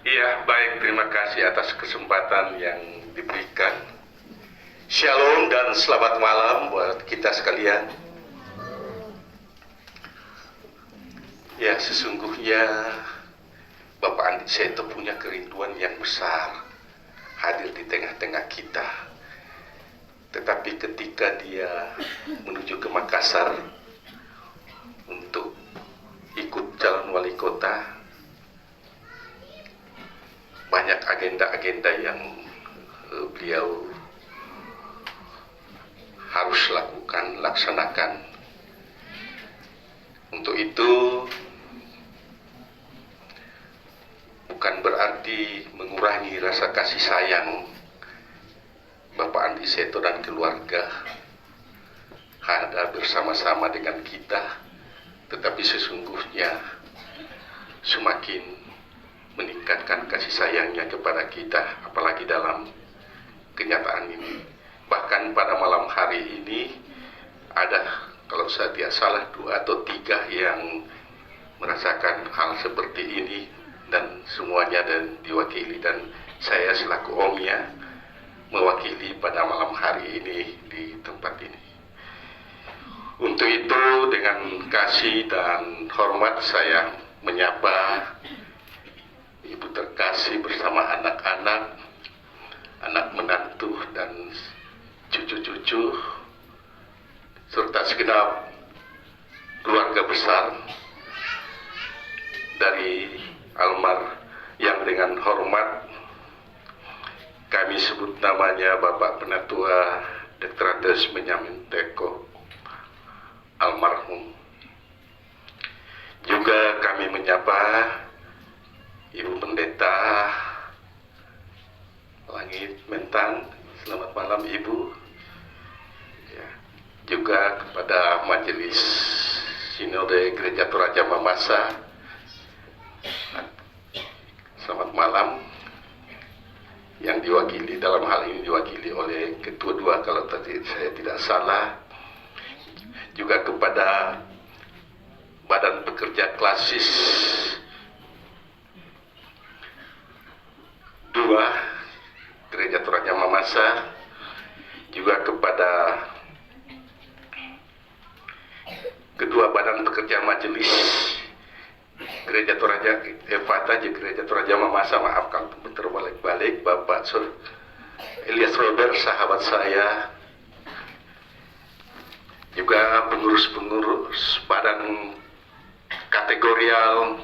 Iya, baik. Terima kasih atas kesempatan yang diberikan. Shalom dan selamat malam buat kita sekalian. Ya, sesungguhnya Bapak Andi Seto punya kerinduan yang besar hadir di tengah-tengah kita. Tetapi ketika dia menuju ke Makassar untuk ikut calon wali kota, banyak agenda-agenda yang beliau harus laksanakan. Untuk itu bukan berarti mengurangi rasa kasih sayang Bapak Andi Seto dan keluarga ada bersama-sama dengan kita, tetapi sesungguhnya semakin meningkatkan kasih sayangnya kepada kita, apalagi dalam kenyataan ini. Bahkan pada malam hari ini ada, kalau saya tidak salah, 2 atau 3 yang merasakan hal seperti ini, dan semuanya dan diwakili, dan saya selaku omnya mewakili pada malam hari ini di tempat ini. Untuk itu dengan kasih dan hormat saya menyapa Ibu terkasih bersama anak-anak, anak menantu dan cucu-cucu, serta segenap keluarga besar dari almar yang dengan hormat kami sebut namanya Bapak Penatua Dr. Andes Benyamin Teko almarhum. Juga kami menyapa Ibu Pendeta Langit Mentang, selamat malam Ibu. Ya, juga kepada Majelis Sinode Gereja Toraja Mamasa, selamat malam. Yang diwakili dalam hal ini diwakili oleh Ketua 2 kalau tadi saya tidak salah. Juga kepada Badan Pekerja Klasis 2 Gereja Toraja Mamasa, juga kepada kedua Badan Pekerja Majelis Gereja Toraja Evata, Gereja Toraja Mamasa, maaf kalau terbalik-balik, Bapak Elias Robert, sahabat saya, juga pengurus-pengurus badan kategorial,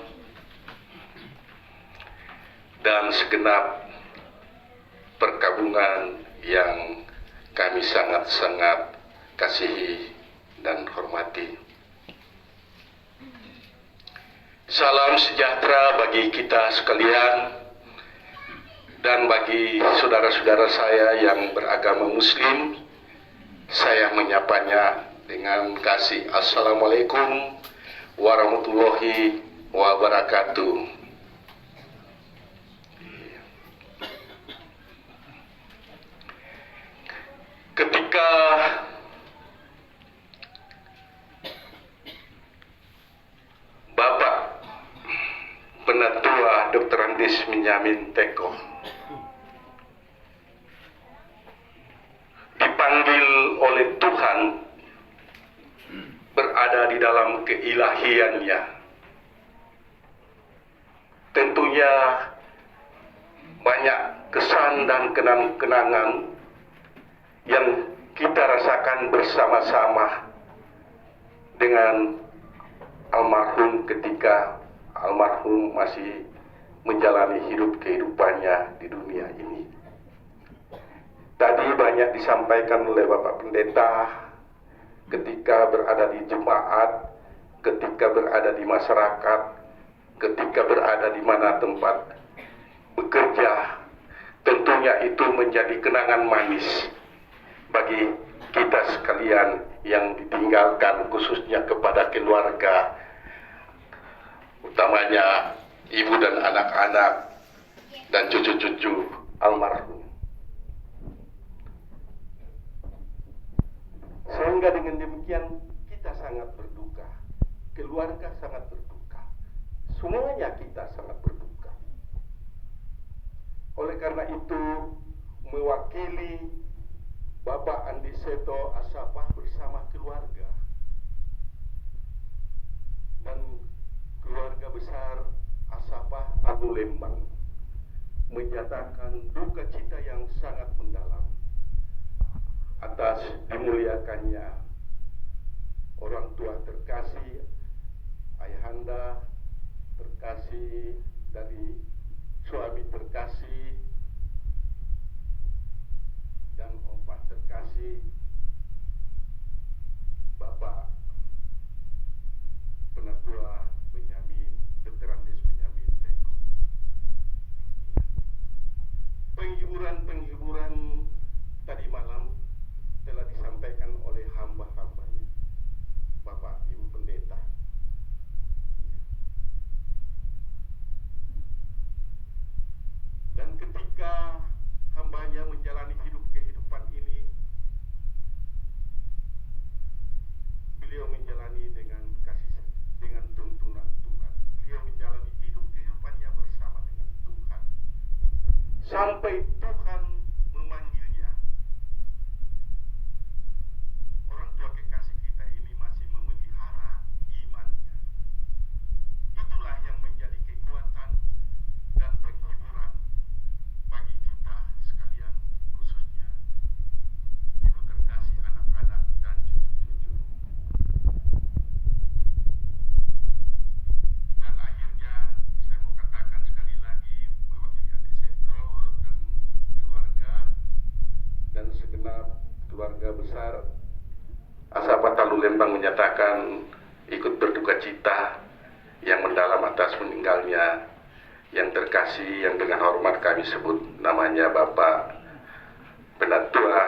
dan segenap perkabungan yang kami sangat-sangat kasihi dan hormati. Salam sejahtera bagi kita sekalian dan bagi saudara-saudara saya yang beragama Muslim. Saya menyapanya dengan kasih. Assalamualaikum warahmatullahi wabarakatuh. Ketika Bapak Penatua Dr. Andes Benyamin Teko dipanggil oleh Tuhan berada di dalam keilahiannya, tentunya banyak kesan dan kenang-kenangan yang kita rasakan bersama-sama dengan almarhum ketika almarhum masih menjalani kehidupannya di dunia ini. Tadi banyak disampaikan oleh Bapak Pendeta ketika berada di jemaat, ketika berada di masyarakat, ketika berada di mana tempat bekerja, tentunya itu menjadi kenangan manis bagi kita sekalian yang ditinggalkan, khususnya kepada keluarga, utamanya ibu dan anak-anak dan cucu-cucu almarhum. Sehingga dengan demikian kita sangat berduka, keluarga sangat berduka, semuanya kita sangat berduka. Oleh karena itu, mewakili Bapak Andi Seto Asapah bersama keluarga dan keluarga besar Asapah Tagu Lembang menyatakan duka cita yang sangat mendalam atas dimuliakannya orang tua terkasih, ayahanda terkasih dari suami terkasih dan opah terkasih Bapak Penatua Benyamin, Dr. Andes Benyamin Teko. Penghiburan tadi malam telah disampaikan oleh hamba-hambanya, Bapak Ibu Pendeta. Dan ketika hambanya menjalani kehidupan ini, beliau menjalani dengan kasih, dengan tuntunan Tuhan. Beliau menjalani kehidupannya bersama dengan Tuhan sampai Tuhan memanggilnya. Orang tua kekasih kita ini masih memelihara imannya. Itulah yang menjadi kekuatan dan penghiburan bagi kita sekalian, khususnya ibu terkasih, anak-anak dan cucu-cucu. Dan akhirnya saya mau katakan sekali lagi, mewakili Andi Seto dan keluarga dan segenap keluarga besar Asapah Tagu Lembang menyatakan ikut berduka cita yang mendalam atas meninggalnya yang terkasih, yang dengan hormat kami sebut namanya Bapak Penatua